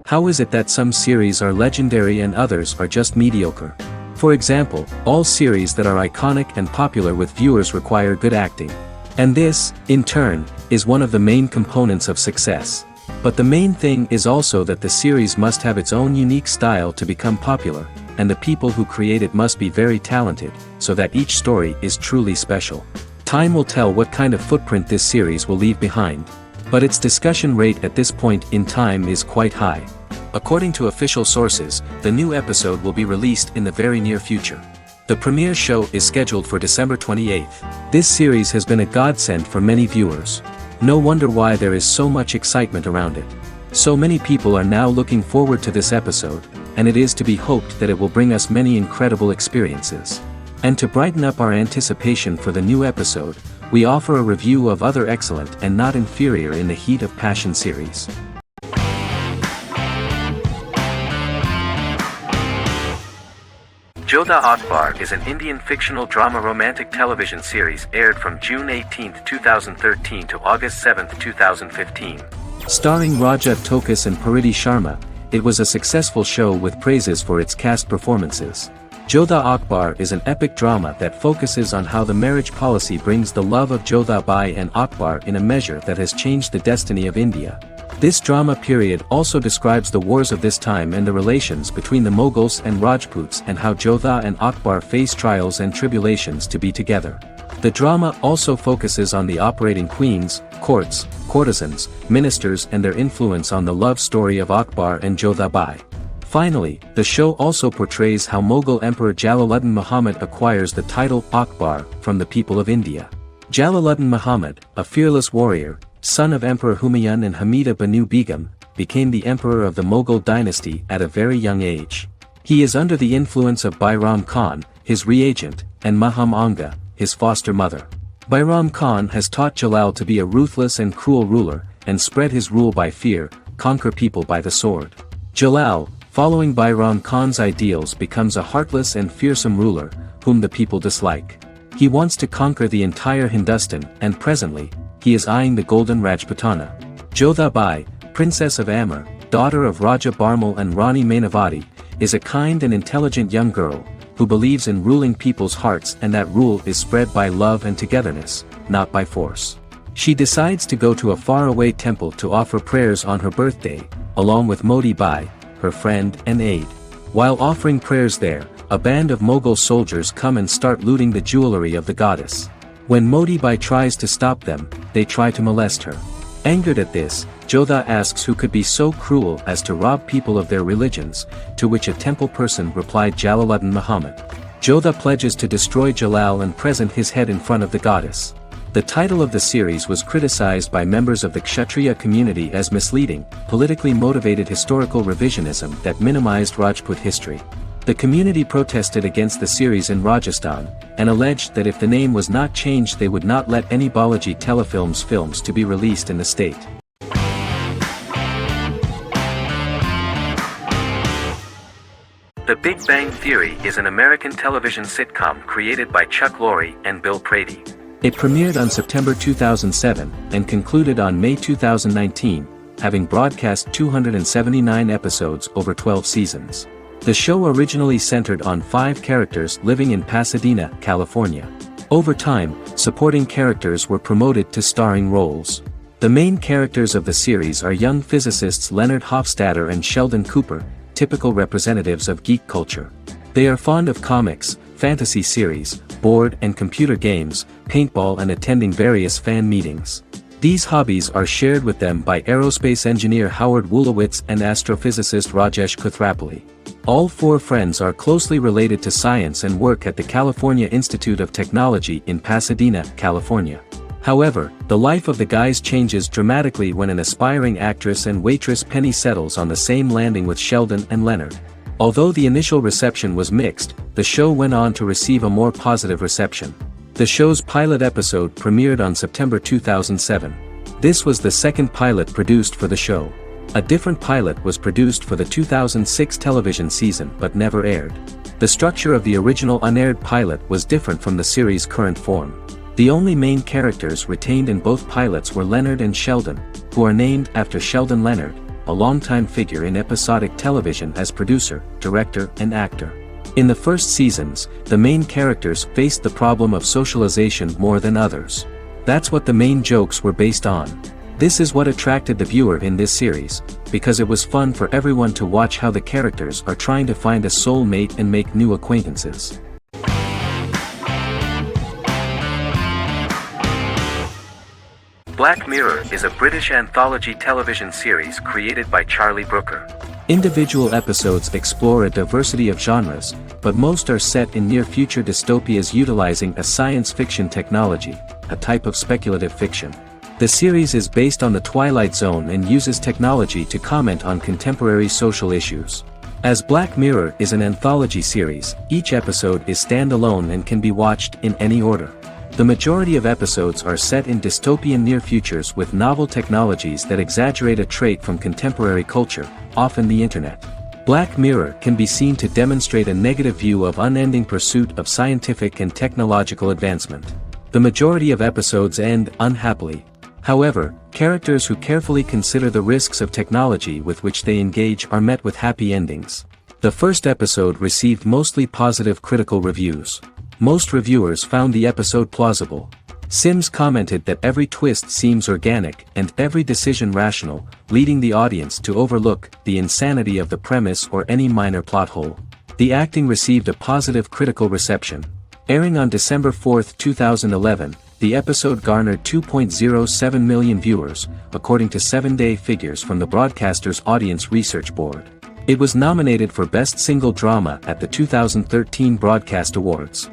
How is it that some series are legendary and others are just mediocre? For example, all series that are iconic and popular with viewers require good acting. And this, in turn, is one of the main components of success. But the main thing is also that the series must have its own unique style to become popular, and the people who create it must be very talented, so that each story is truly special. Time will tell what kind of footprint this series will leave behind. But its discussion rate at this point in time is quite high. According to official sources, the new episode will be released in the very near future. The premiere show is scheduled for December 28th. This series has been a godsend for many viewers. No wonder why there is so much excitement around it. So many people are now looking forward to this episode, and it is to be hoped that it will bring us many incredible experiences. And to brighten up our anticipation for the new episode, we offer a review of other excellent and not inferior in the Heat of Passion series. Jodha Akbar is an Indian fictional drama romantic television series aired from June 18, 2013 to August 7, 2015. Starring Raja Tokas and Pariti Sharma, it was a successful show with praises for its cast performances. Jodha Akbar is an epic drama that focuses on how the marriage policy brings the love of Jodha Bai and Akbar in a measure that has changed the destiny of India. This drama period also describes the wars of this time and the relations between the Mughals and Rajputs and how Jodha and Akbar face trials and tribulations to be together. The drama also focuses on the operating queens, courts, courtesans, ministers and their influence on the love story of Akbar and Jodha Bai. Finally, the show also portrays how Mughal Emperor Jalaluddin Muhammad acquires the title Akbar from the people of India. Jalaluddin Muhammad, a fearless warrior, son of Emperor Humayun and Hamida Banu Begum, became the emperor of the Mughal dynasty at a very young age. He is under the influence of Bairam Khan, his reagent, and Maham Anga, his foster mother. Bairam Khan has taught Jalal to be a ruthless and cruel ruler, and spread his rule by fear, conquer people by the sword. Jalal, following Bairam Khan's ideals, becomes a heartless and fearsome ruler, whom the people dislike. He wants to conquer the entire Hindustan, and presently, he is eyeing the golden Rajputana. Jodha Bai, princess of Amber, daughter of Raja Barmal and Rani Mainavati, is a kind and intelligent young girl, who believes in ruling people's hearts and that rule is spread by love and togetherness, not by force. She decides to go to a faraway temple to offer prayers on her birthday, along with Modi Bai, her friend and aide. While offering prayers there, a band of Mughal soldiers come and start looting the jewelry of the goddess. When Modi Bai tries to stop them, they try to molest her. Angered at this, Jodha asks who could be so cruel as to rob people of their religions, to which a temple person replied Jalaluddin Muhammad. Jodha pledges to destroy Jalal and present his head in front of the goddess. The title of the series was criticized by members of the Kshatriya community as misleading, politically motivated historical revisionism that minimized Rajput history. The community protested against the series in Rajasthan, and alleged that if the name was not changed they would not let any Balaji Telefilms films to be released in the state. The Big Bang Theory is an American television sitcom created by Chuck Lorre and Bill Prady. It premiered on September 2007 and concluded on May 2019, having broadcast 279 episodes over 12 seasons. The show originally centered on 5 characters living in Pasadena, California. Over time, supporting characters were promoted to starring roles. The main characters of the series are young physicists Leonard Hofstadter and Sheldon Cooper, typical representatives of geek culture. They are fond of comics, fantasy series, board and computer games, paintball and attending various fan meetings. These hobbies are shared with them by aerospace engineer Howard Wolowitz and astrophysicist Rajesh Kuthrapalli. All 4 friends are closely related to science and work at the California Institute of Technology in Pasadena, California. However, the life of the guys changes dramatically when an aspiring actress and waitress Penny settles on the same landing with Sheldon and Leonard. Although the initial reception was mixed, the show went on to receive a more positive reception. The show's pilot episode premiered on September 2007. This was the second pilot produced for the show. A different pilot was produced for the 2006 television season but never aired. The structure of the original unaired pilot was different from the series' current form. The only main characters retained in both pilots were Leonard and Sheldon, who are named after Sheldon Leonard, a longtime figure in episodic television as producer, director, and actor. In the first seasons, the main characters faced the problem of socialization more than others. That's what the main jokes were based on. This is what attracted the viewer in this series, because it was fun for everyone to watch how the characters are trying to find a soul mate and make new acquaintances. Black Mirror is a British anthology television series created by Charlie Brooker. Individual episodes explore a diversity of genres, but most are set in near-future dystopias utilizing a science fiction technology, a type of speculative fiction. The series is based on the Twilight Zone and uses technology to comment on contemporary social issues. As Black Mirror is an anthology series, each episode is standalone and can be watched in any order. The majority of episodes are set in dystopian near futures with novel technologies that exaggerate a trait from contemporary culture, often the internet. Black Mirror can be seen to demonstrate a negative view of unending pursuit of scientific and technological advancement. The majority of episodes end unhappily. However, characters who carefully consider the risks of technology with which they engage are met with happy endings. The first episode received mostly positive critical reviews. Most reviewers found the episode plausible. Sims commented that every twist seems organic and every decision rational, leading the audience to overlook the insanity of the premise or any minor plot hole. The acting received a positive critical reception. Airing on December 4, 2011, the episode garnered 2.07 million viewers, according to 7-day figures from the broadcaster's Audience Research Board. It was nominated for Best Single Drama at the 2013 Broadcast Awards.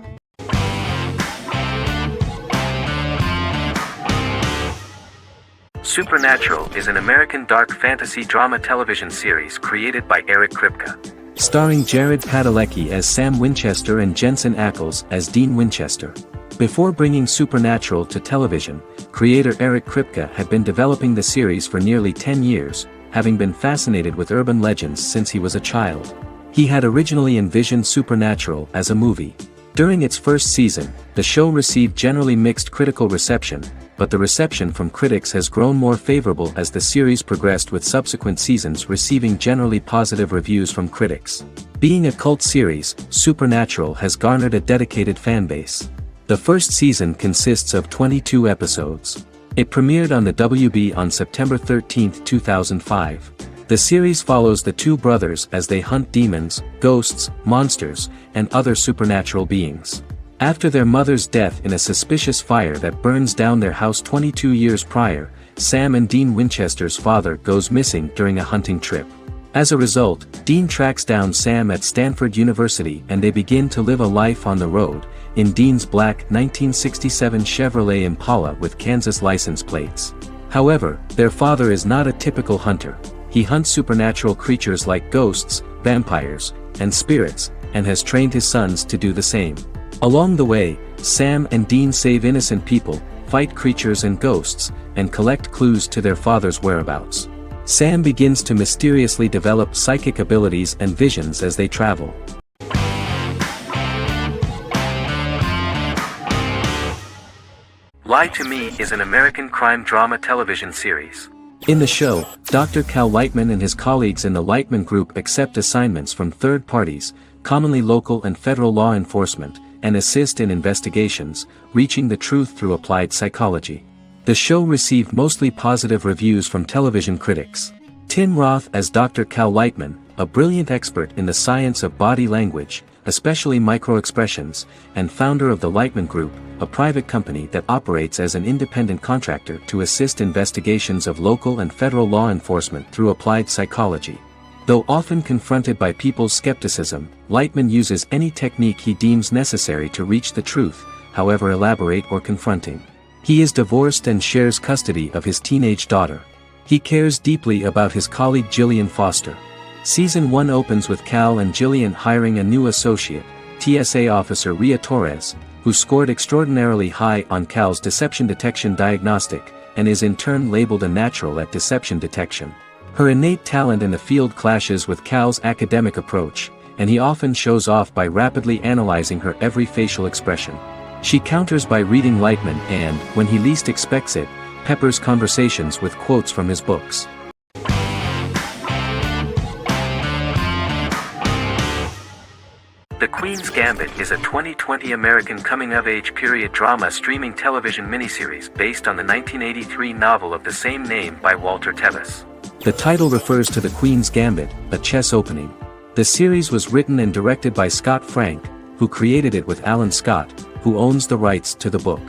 Supernatural is an American dark fantasy drama television series created by Eric Kripke. Starring Jared Padalecki as Sam Winchester and Jensen Ackles as Dean Winchester. Before bringing Supernatural to television, creator Eric Kripke had been developing the series for nearly 10 years, having been fascinated with urban legends since he was a child. He had originally envisioned Supernatural as a movie. During its first season, the show received generally mixed critical reception, but the reception from critics has grown more favorable as the series progressed, with subsequent seasons receiving generally positive reviews from critics. Being a cult series, Supernatural has garnered a dedicated fanbase. The first season consists of 22 episodes. It premiered on the WB on September 13, 2005. The series follows the two brothers as they hunt demons, ghosts, monsters, and other supernatural beings. After their mother's death in a suspicious fire that burns down their house 22 years prior, Sam and Dean Winchester's father goes missing during a hunting trip. As a result, Dean tracks down Sam at Stanford University and they begin to live a life on the road, in Dean's black 1967 Chevrolet Impala with Kansas license plates. However, their father is not a typical hunter. He hunts supernatural creatures like ghosts, vampires, and spirits, and has trained his sons to do the same. Along the way, Sam and Dean save innocent people, fight creatures and ghosts, and collect clues to their father's whereabouts. Sam begins to mysteriously develop psychic abilities and visions as they travel. Lie to Me is an American crime drama television series. In the show, Dr. Cal Lightman and his colleagues in the Lightman Group accept assignments from third parties, commonly local and federal law enforcement, and assist in investigations, reaching the truth through applied psychology. The show received mostly positive reviews from television critics. Tim Roth as Dr. Cal Lightman, a brilliant expert in the science of body language, especially microexpressions, and founder of the Lightman Group, a private company that operates as an independent contractor to assist investigations of local and federal law enforcement through applied psychology. Though often confronted by people's skepticism, Lightman uses any technique he deems necessary to reach the truth, however elaborate or confronting. He is divorced and shares custody of his teenage daughter. He cares deeply about his colleague Gillian Foster. Season 1 opens with Cal and Gillian hiring a new associate, TSA officer Rhea Torres, who scored extraordinarily high on Cal's deception detection diagnostic, and is in turn labeled a natural at deception detection. Her innate talent in the field clashes with Cal's academic approach, and he often shows off by rapidly analyzing her every facial expression. She counters by reading Lightman and, when he least expects it, peppers conversations with quotes from his books. The Queen's Gambit is a 2020 American coming-of-age period drama streaming television miniseries based on the 1983 novel of the same name by Walter Tevis. The title refers to the Queen's Gambit, a chess opening. The series was written and directed by Scott Frank, who created it with Alan Scott, who owns the rights to the book.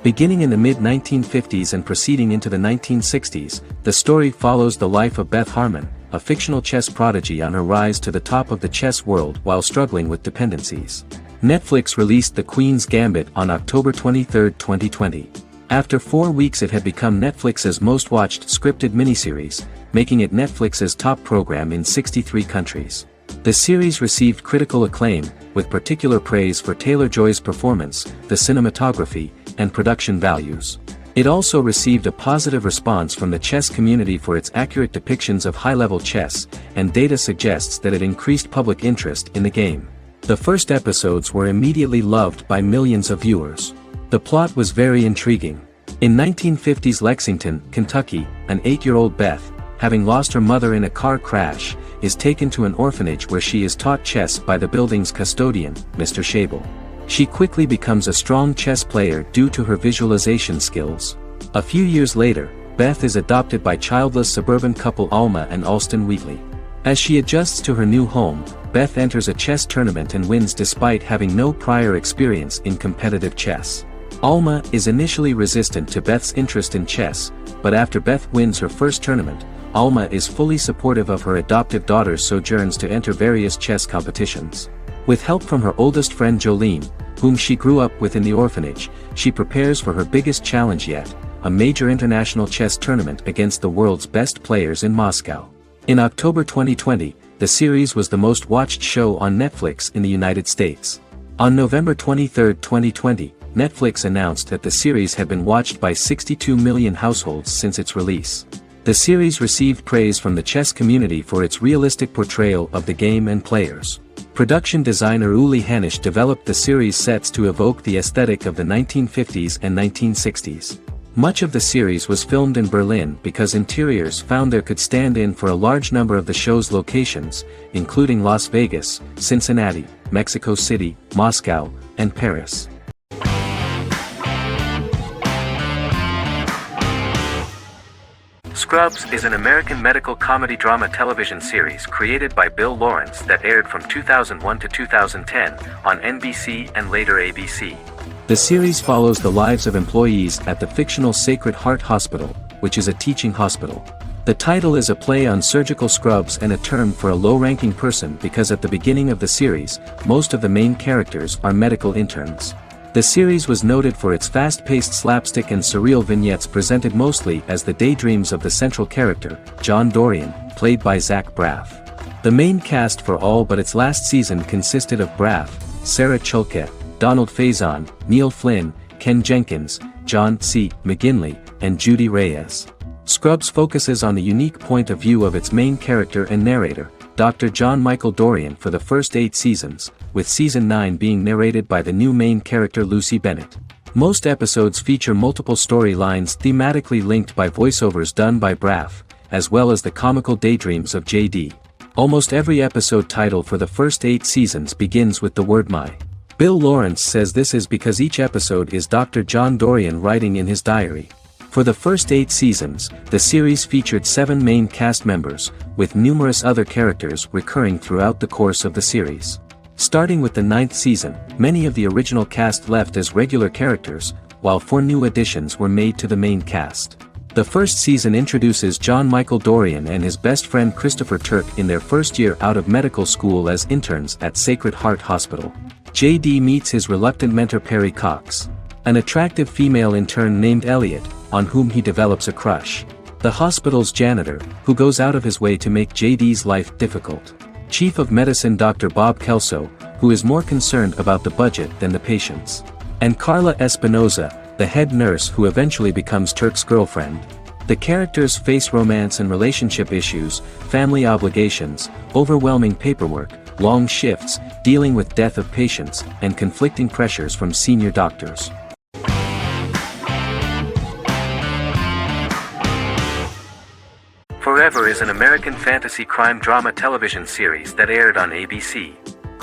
Beginning in the mid-1950s and proceeding into the 1960s, the story follows the life of Beth Harmon, a fictional chess prodigy on her rise to the top of the chess world while struggling with dependencies. Netflix released The Queen's Gambit on October 23, 2020. After 4 weeks it had become Netflix's most-watched scripted miniseries, making it Netflix's top program in 63 countries. The series received critical acclaim, with particular praise for Taylor-Joy's performance, the cinematography, and production values. It also received a positive response from the chess community for its accurate depictions of high-level chess, and data suggests that it increased public interest in the game. The first episodes were immediately loved by millions of viewers. The plot was very intriguing. In 1950s Lexington, Kentucky, an 8-year-old Beth, having lost her mother in a car crash, is taken to an orphanage where she is taught chess by the building's custodian, Mr. Schabel. She quickly becomes a strong chess player due to her visualization skills. A few years later, Beth is adopted by childless suburban couple Alma and Alston Wheatley. As she adjusts to her new home, Beth enters a chess tournament and wins despite having no prior experience in competitive chess. Alma is initially resistant to Beth's interest in chess, but after Beth wins her first tournament, Alma is fully supportive of her adoptive daughter's sojourns to enter various chess competitions. With help from her oldest friend Jolene, whom she grew up with in the orphanage, she prepares for her biggest challenge yet, a major international chess tournament against the world's best players in Moscow. In October 2020, the series was the most watched show on Netflix in the United States. On November 23, 2020, Netflix announced that the series had been watched by 62 million households since its release. The series received praise from the chess community for its realistic portrayal of the game and players. Production designer Uli Hanisch developed the series' sets to evoke the aesthetic of the 1950s and 1960s. Much of the series was filmed in Berlin because interiors found there could stand in for a large number of the show's locations, including Las Vegas, Cincinnati, Mexico City, Moscow, and Paris. Scrubs is an American medical comedy drama television series created by Bill Lawrence that aired from 2001 to 2010 on NBC and later ABC. The series follows the lives of employees at the fictional Sacred Heart Hospital, which is a teaching hospital. The title is a play on surgical scrubs and a term for a low-ranking person because at the beginning of the series, most of the main characters are medical interns. The series was noted for its fast-paced slapstick and surreal vignettes presented mostly as the daydreams of the central character, John Dorian, played by Zach Braff. The main cast for all but its last season consisted of Braff, Sarah Chulke, Donald Faison, Neil Flynn, Ken Jenkins, John C. McGinley, and Judy Reyes. Scrubs focuses on the unique point of view of its main character and narrator, Dr. John Michael Dorian for the first 8 seasons, with season 9 being narrated by the new main character Lucy Bennett. Most episodes feature multiple storylines thematically linked by voiceovers done by Braff, as well as the comical daydreams of JD. Almost every episode title for the first 8 seasons begins with the word my. Bill Lawrence says this is because each episode is Dr. John Dorian writing in his diary. For the first 8 seasons, the series featured 7 main cast members, with numerous other characters recurring throughout the course of the series. Starting with the 9th season, many of the original cast left as regular characters, while 4 new additions were made to the main cast. The first season introduces John Michael Dorian and his best friend Christopher Turk in their first year out of medical school as interns at Sacred Heart Hospital. JD meets his reluctant mentor Perry Cox, an attractive female intern named Elliot, on whom he develops a crush. The hospital's janitor, who goes out of his way to make JD's life difficult. Chief of Medicine Dr. Bob Kelso, who is more concerned about the budget than the patients. And Carla Espinoza, the head nurse who eventually becomes Turk's girlfriend. The characters face romance and relationship issues, family obligations, overwhelming paperwork, long shifts, dealing with death of patients, and conflicting pressures from senior doctors. Forever is an American fantasy crime drama television series that aired on ABC.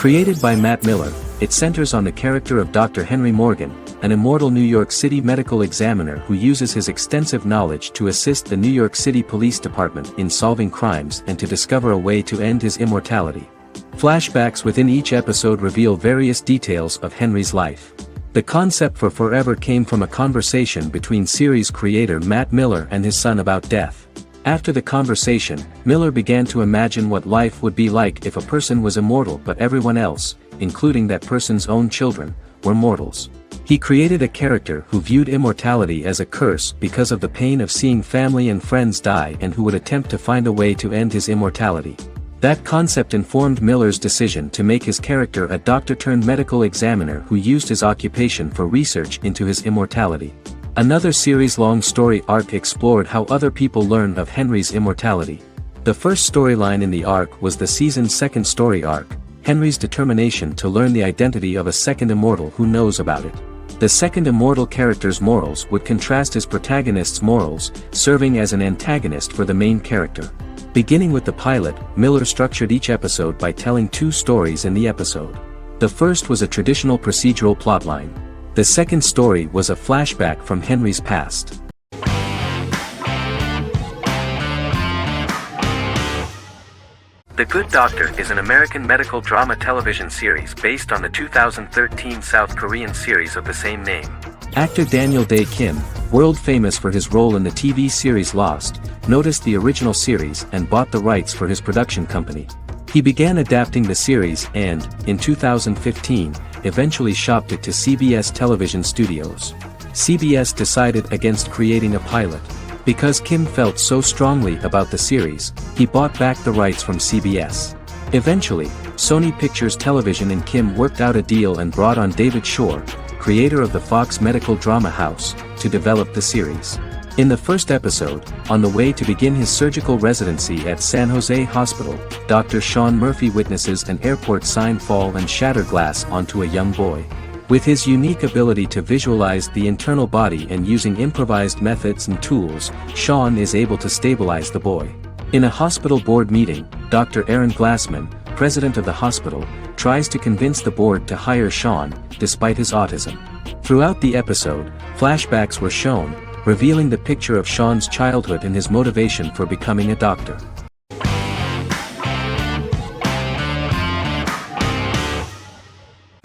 Created by Matt Miller, it centers on the character of Dr. Henry Morgan, an immortal New York City medical examiner who uses his extensive knowledge to assist the New York City Police Department in solving crimes and to discover a way to end his immortality. Flashbacks within each episode reveal various details of Henry's life. The concept for Forever came from a conversation between series creator Matt Miller and his son about death. After the conversation, Miller began to imagine what life would be like if a person was immortal but everyone else, including that person's own children, were mortals. He created a character who viewed immortality as a curse because of the pain of seeing family and friends die and who would attempt to find a way to end his immortality. That concept informed Miller's decision to make his character a doctor-turned-medical examiner who used his occupation for research into his immortality. Another series-long story arc explored how other people learned of Henry's immortality. The first storyline in the arc was the season's second story arc, Henry's determination to learn the identity of a second immortal who knows about it. The second immortal character's morals would contrast his protagonist's morals, serving as an antagonist for the main character. Beginning with the pilot, Miller structured each episode by telling two stories in the episode. The first was a traditional procedural plotline. The second story was a flashback from Henry's past. The Good Doctor is an American medical drama television series based on the 2013 South Korean series of the same name. Actor Daniel Dae Kim, world famous for his role in the TV series Lost, noticed the original series and bought the rights for his production company. He began adapting the series and, in 2015, eventually shopped it to CBS Television Studios. CBS decided against creating a pilot. Because Kim felt so strongly about the series, he bought back the rights from CBS. Eventually, Sony Pictures Television and Kim worked out a deal and brought on David Shore, creator of the Fox medical drama house, to develop the series. In the first episode, on the way to begin his surgical residency at San Jose Hospital, Dr. Sean Murphy witnesses an airport sign fall and shatter glass onto a young boy. With his unique ability to visualize the internal body and using improvised methods and tools, Sean is able to stabilize the boy. In a hospital board meeting, Dr. Aaron Glassman, president of the hospital, tries to convince the board to hire Sean, despite his autism. Throughout the episode, flashbacks were shown, revealing the picture of Sean's childhood and his motivation for becoming a doctor.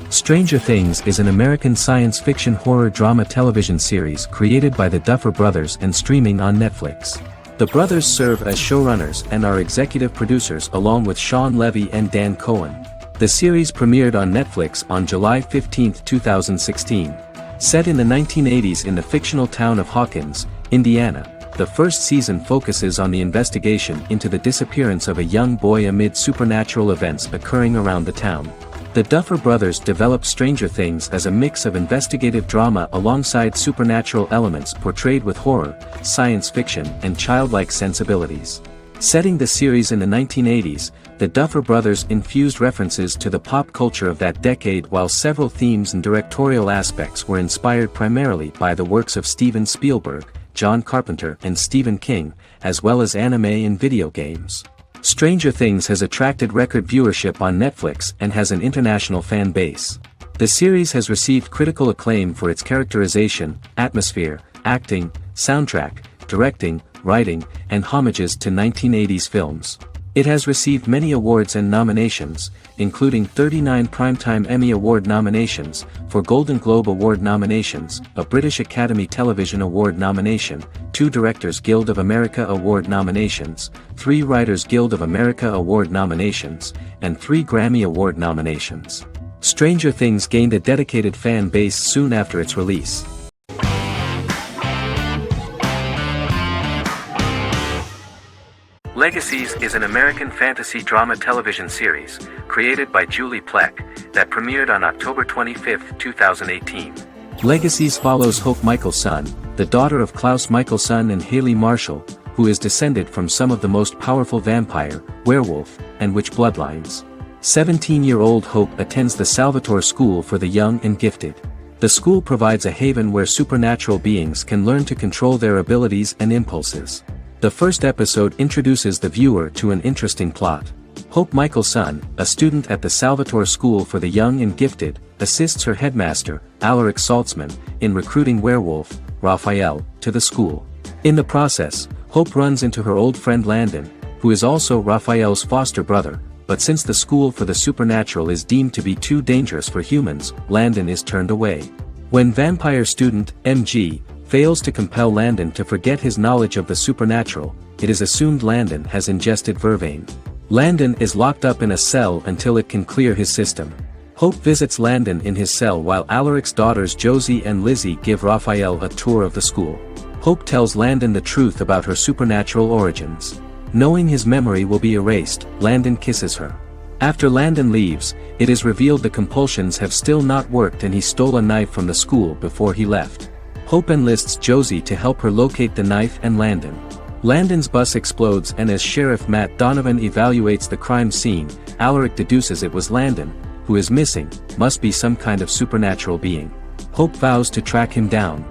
Stranger Things is an American science fiction horror drama television series created by the Duffer Brothers and streaming on Netflix. The brothers serve as showrunners and are executive producers along with Sean Levy and Dan Cohen. The series premiered on Netflix on July 15, 2016. Set in the 1980s in the fictional town of Hawkins, Indiana, the first season focuses on the investigation into the disappearance of a young boy amid supernatural events occurring around the town. The Duffer Brothers developed Stranger Things as a mix of investigative drama alongside supernatural elements portrayed with horror, science fiction, and childlike sensibilities. Setting the series in the 1980s, the Duffer Brothers infused references to the pop culture of that decade while several themes and directorial aspects were inspired primarily by the works of Steven Spielberg, John Carpenter and Stephen King, as well as anime and video games. Stranger Things has attracted record viewership on Netflix and has an international fan base. The series has received critical acclaim for its characterization, atmosphere, acting, soundtrack, directing, writing, and homages to 1980s films. It has received many awards and nominations, including 39 Primetime Emmy Award nominations, 4 Golden Globe Award nominations, a British Academy Television Award nomination, 2 Directors Guild of America Award nominations, 3 Writers Guild of America Award nominations, and 3 Grammy Award nominations. Stranger Things gained a dedicated fan base soon after its release. Legacies is an American fantasy drama television series, created by Julie Plec, that premiered on October 25, 2018. Legacies follows Hope Michelson, the daughter of Klaus Michelson and Haley Marshall, who is descended from some of the most powerful vampire, werewolf, and witch bloodlines. 17-year-old Hope attends the Salvatore School for the Young and Gifted. The school provides a haven where supernatural beings can learn to control their abilities and impulses. The first episode introduces the viewer to an interesting plot. Hope Michael's son, a student at the Salvatore School for the Young and Gifted, assists her headmaster, Alaric Saltzman, in recruiting werewolf, Raphael, to the school. In the process, Hope runs into her old friend Landon, who is also Raphael's foster brother, but since the school for the supernatural is deemed to be too dangerous for humans, Landon is turned away. When vampire student, MG, fails to compel Landon to forget his knowledge of the supernatural, it is assumed Landon has ingested vervain. Landon is locked up in a cell until it can clear his system. Hope visits Landon in his cell while Alaric's daughters Josie and Lizzie give Raphael a tour of the school. Hope tells Landon the truth about her supernatural origins. Knowing his memory will be erased, Landon kisses her. After Landon leaves, it is revealed the compulsions have still not worked and he stole a knife from the school before he left. Hope enlists Josie to help her locate the knife and Landon. Landon's bus explodes and as Sheriff Matt Donovan evaluates the crime scene, Alaric deduces it was Landon, who is missing, must be some kind of supernatural being. Hope vows to track him down.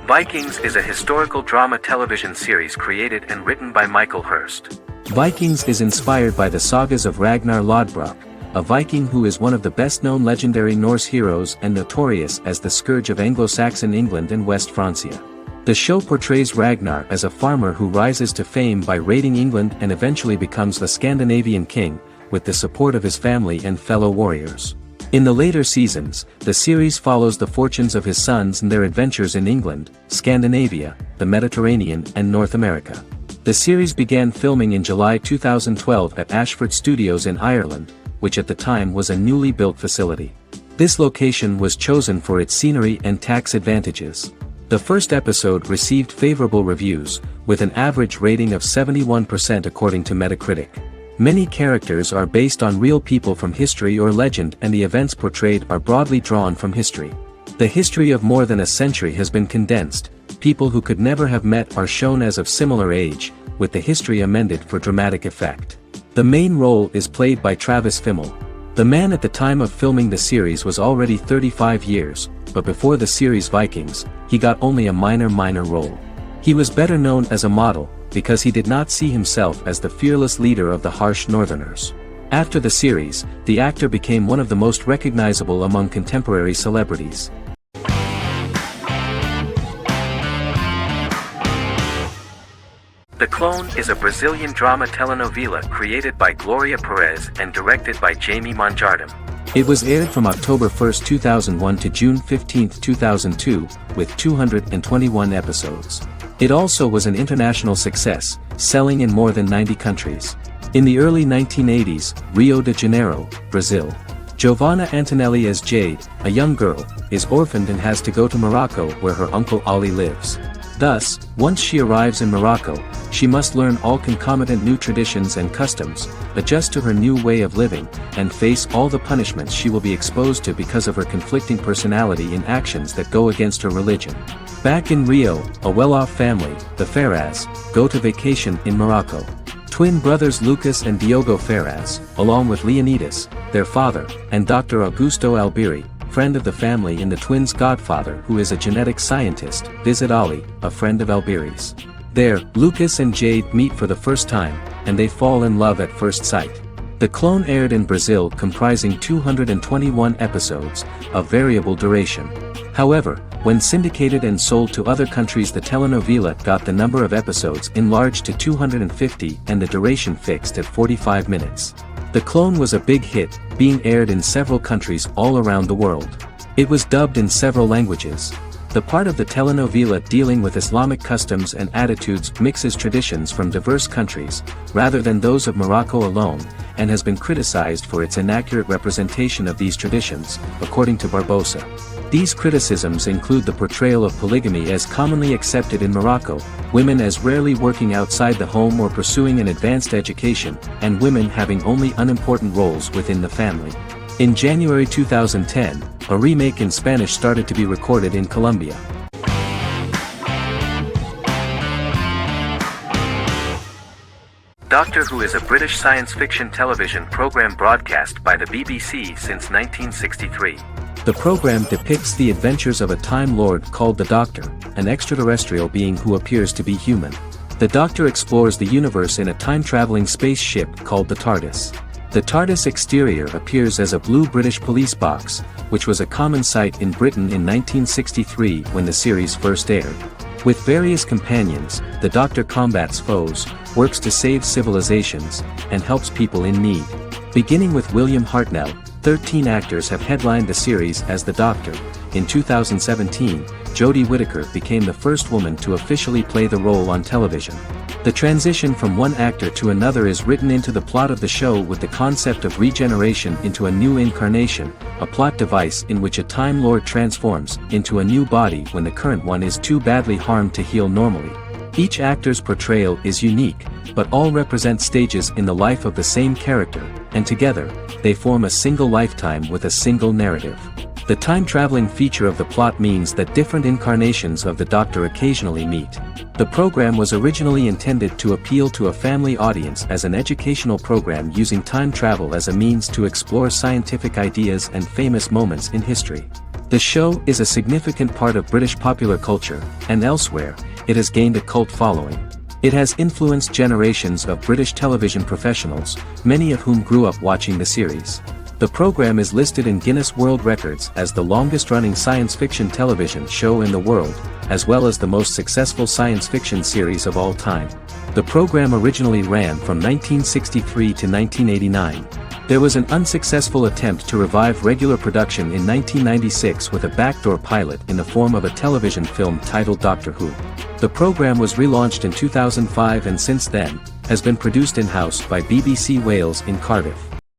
Vikings is a historical drama television series created and written by Michael Hurst. Vikings is inspired by the sagas of Ragnar Lodbrok, a Viking who is one of the best-known legendary Norse heroes and notorious as the scourge of Anglo-Saxon England and West Francia. The show portrays Ragnar as a farmer who rises to fame by raiding England and eventually becomes the Scandinavian king, with the support of his family and fellow warriors. In the later seasons, the series follows the fortunes of his sons and their adventures in England, Scandinavia, the Mediterranean and North America. The series began filming in July 2012 at Ashford Studios in Ireland, which at the time was a newly built facility. This location was chosen for its scenery and tax advantages. The first episode received favorable reviews, with an average rating of 71% according to Metacritic. Many characters are based on real people from history or legend and the events portrayed are broadly drawn from history. The history of more than a century has been condensed, people who could never have met are shown as of similar age, with the history amended for dramatic effect. The main role is played by Travis Fimmel. The man at the time of filming the series was already 35 years, but before the series Vikings, he got only a minor role. He was better known as a model, because he did not see himself as the fearless leader of the harsh Northerners. After the series, the actor became one of the most recognizable among contemporary celebrities. The Clone is a Brazilian drama telenovela created by Gloria Perez and directed by Jamie Monjardim. It was aired from October 1, 2001 to June 15, 2002, with 221 episodes. It also was an international success, selling in more than 90 countries. In the early 1980s, Rio de Janeiro, Brazil. Giovanna Antonelli as Jade, a young girl, is orphaned and has to go to Morocco where her uncle Ali lives. Thus, once she arrives in Morocco, she must learn all concomitant new traditions and customs, adjust to her new way of living, and face all the punishments she will be exposed to because of her conflicting personality in actions that go against her religion. Back in Rio, a well-off family, the Ferraz, go to vacation in Morocco. Twin brothers Lucas and Diogo Ferraz, along with Leonidas, their father, and Dr. Augusto Albiri, friend of the family and the twins' godfather who is a genetic scientist, visit Ali, a friend of Albiri's. There, Lucas and Jade meet for the first time, and they fall in love at first sight. The Clone aired in Brazil comprising 221 episodes, of variable duration. However, when syndicated and sold to other countries the telenovela got the number of episodes enlarged to 250 and the duration fixed at 45 minutes. The Clone was a big hit, being aired in several countries all around the world. It was dubbed in several languages. The part of the telenovela dealing with Islamic customs and attitudes mixes traditions from diverse countries, rather than those of Morocco alone, and has been criticized for its inaccurate representation of these traditions, according to Barbosa. These criticisms include the portrayal of polygamy as commonly accepted in Morocco, women as rarely working outside the home or pursuing an advanced education, and women having only unimportant roles within the family. In January 2010, a remake in Spanish started to be recorded in Colombia. Doctor Who is a British science fiction television program broadcast by the BBC since 1963. The program depicts the adventures of a Time Lord called the Doctor, an extraterrestrial being who appears to be human. The Doctor explores the universe in a time-traveling spaceship called the TARDIS. The TARDIS exterior appears as a blue British police box, which was a common sight in Britain in 1963 when the series first aired. With various companions, the Doctor combats foes, works to save civilizations, and helps people in need. Beginning with William Hartnell, 13 actors have headlined the series as the Doctor. In 2017, Jodie Whittaker became the first woman to officially play the role on television. The transition from one actor to another is written into the plot of the show with the concept of regeneration into a new incarnation, a plot device in which a Time Lord transforms into a new body when the current one is too badly harmed to heal normally. Each actor's portrayal is unique, but all represent stages in the life of the same character, and together, they form a single lifetime with a single narrative. The time-traveling feature of the plot means that different incarnations of the Doctor occasionally meet. The program was originally intended to appeal to a family audience as an educational program using time travel as a means to explore scientific ideas and famous moments in history. The show is a significant part of British popular culture, and elsewhere, it has gained a cult following. It has influenced generations of British television professionals, many of whom grew up watching the series. The program is listed in Guinness World Records as the longest-running science fiction television show in the world, as well as the most successful science fiction series of all time. The program originally ran from 1963 to 1989. There was an unsuccessful attempt to revive regular production in 1996 with a backdoor pilot in the form of a television film titled Doctor Who. The program was relaunched in 2005 and since then, has been produced in-house by BBC Wales in Cardiff.